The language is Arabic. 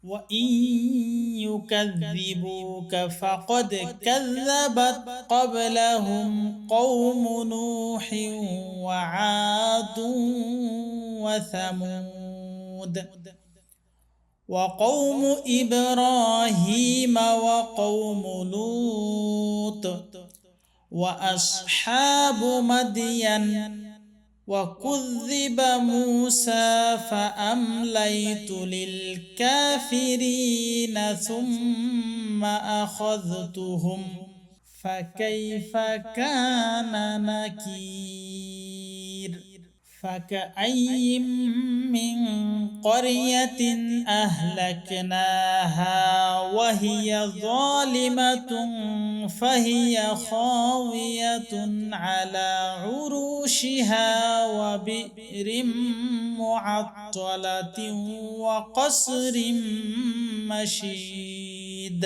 وإن يكذبوك فقد كذبت قبلهم قوم نوح وعاد وثمود وقوم إبراهيم وقوم لوط وأصحاب مدين وكذب موسى فأمليت للكافرين ثم أخذتهم فكيف كان نكير فكأي من قرية أهلكناها وهي ظالمة فهي خاوية على عروشها وبئر معطلة وقصر مشيد